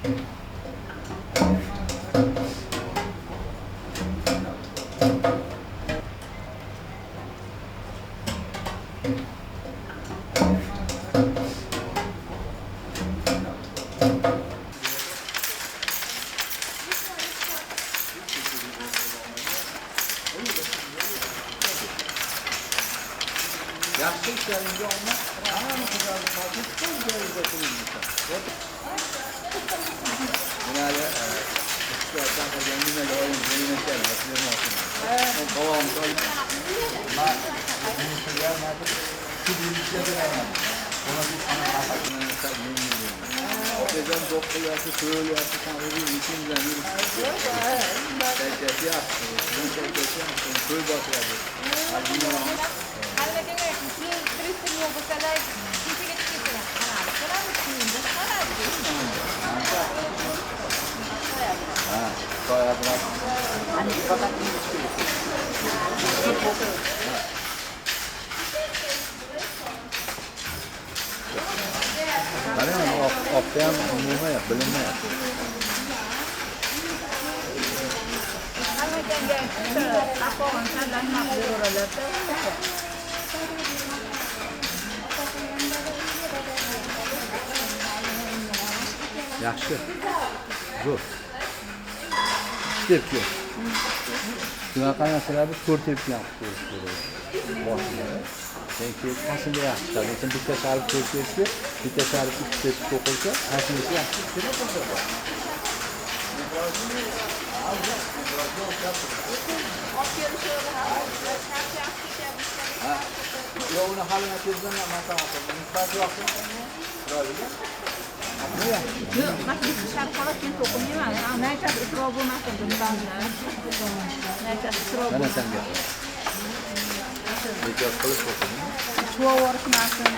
Yaxshi ishlaringizni olma, hamma qizlarni qolib, qo'l joyiga qo'yinglar. Bunali ishlardan qolgan nimaga oyim o'ynashadi, aslimatini. Qo'lim solib. Ma, sizlar nima qilishga beraman. Buni biz ana xabarni taqdim Otajon do'qqilyapti, so'ylyapti, ta'mirni yechimdan yuribdi. Kayfiyati, to'y boshladi. Optam umuman bilinmayapti. Yaxshi. Zo'r. Tepki. Shunaqa narsalarni ko'rtib ham qo'yish kerak. Boshida. Chunki aslida yaxshi. Lekin bitta sharf ko'rtibki, bitta sharf ikkita to'qilsa, aslida yaxshi. Yo uni hali natijada maslahat nisbat yo'qmi? Yo'q, maktab ishlari qolib keyin to'qilmayman. Naycha isrof bo'lmasin bundanlar. Naycha isrof bo'lmasin. Naycha qilib qo'ying. Chuvorishmasin.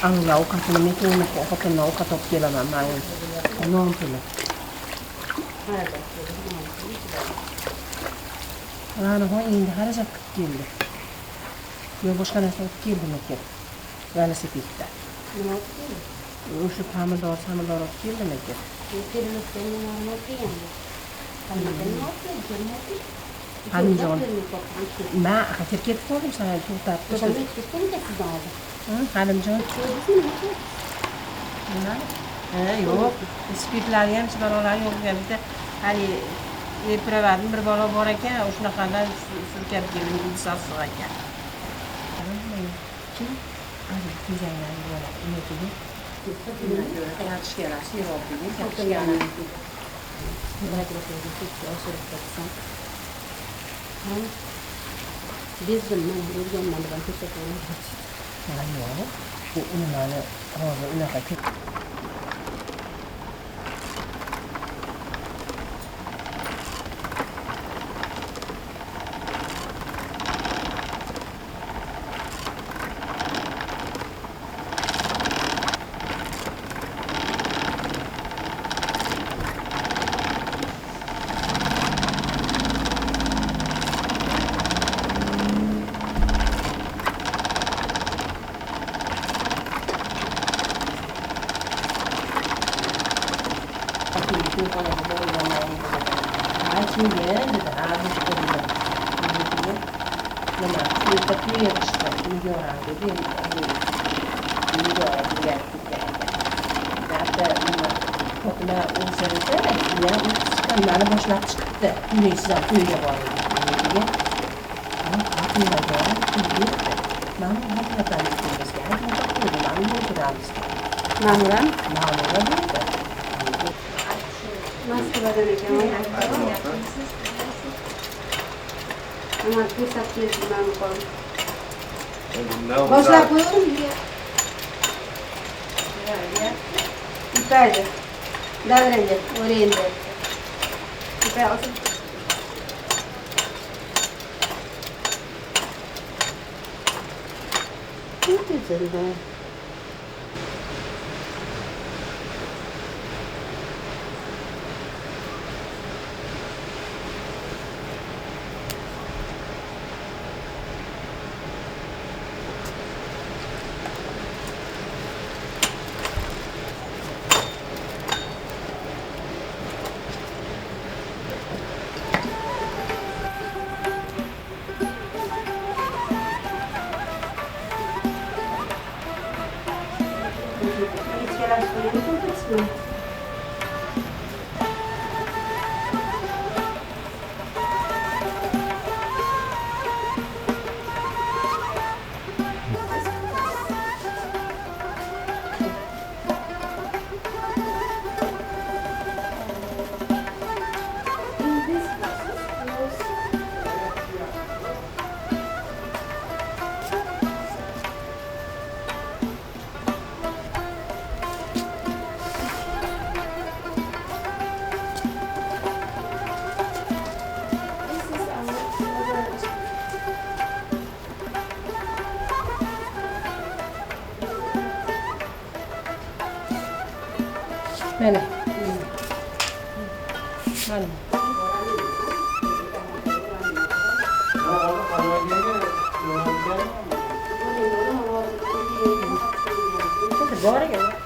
Angla ovqatini mehnatga xotinni ovqat olib kelaman men. Non puli. Ana endi xarajat qilib keldi. Yo boshqa narsa olib keldimi ekan? Velosipedda. Nima olib keldi? O'sha pomidor olib keldimi ekan? Halimjon. Men qayerga ketib qoldim sana to'xtab turib. Halimjon. Nima? Yo'q. Spirtlarni ham chiqarolar yo'q ekan. Hali lepiraverdim bir bola bor ekan, o'shunaqadan surkab keldim, sassiq ekan. Kim? Ana tezaylar bola. Unakiga. Yaxshi kelasiz, yo'qdigi, yaxshi kelasiz. Bezdimmi, o'rganmadim, ko'rsataman. Yo'q. Bu nimani hozir unaqa boshlab chiqibdi. Kunlaysiz to'yga bordik. Mana Ma'muran? Ma'muran bo'ldi. Moskvadan ekan. Ama ko'rsatib berdim ma'lum qoldi. Boshlab qo'ydim. İpaydı. Davrandı. Oraya indi. İpay olsun. Ne güzel be. Mana. Mana. Bora,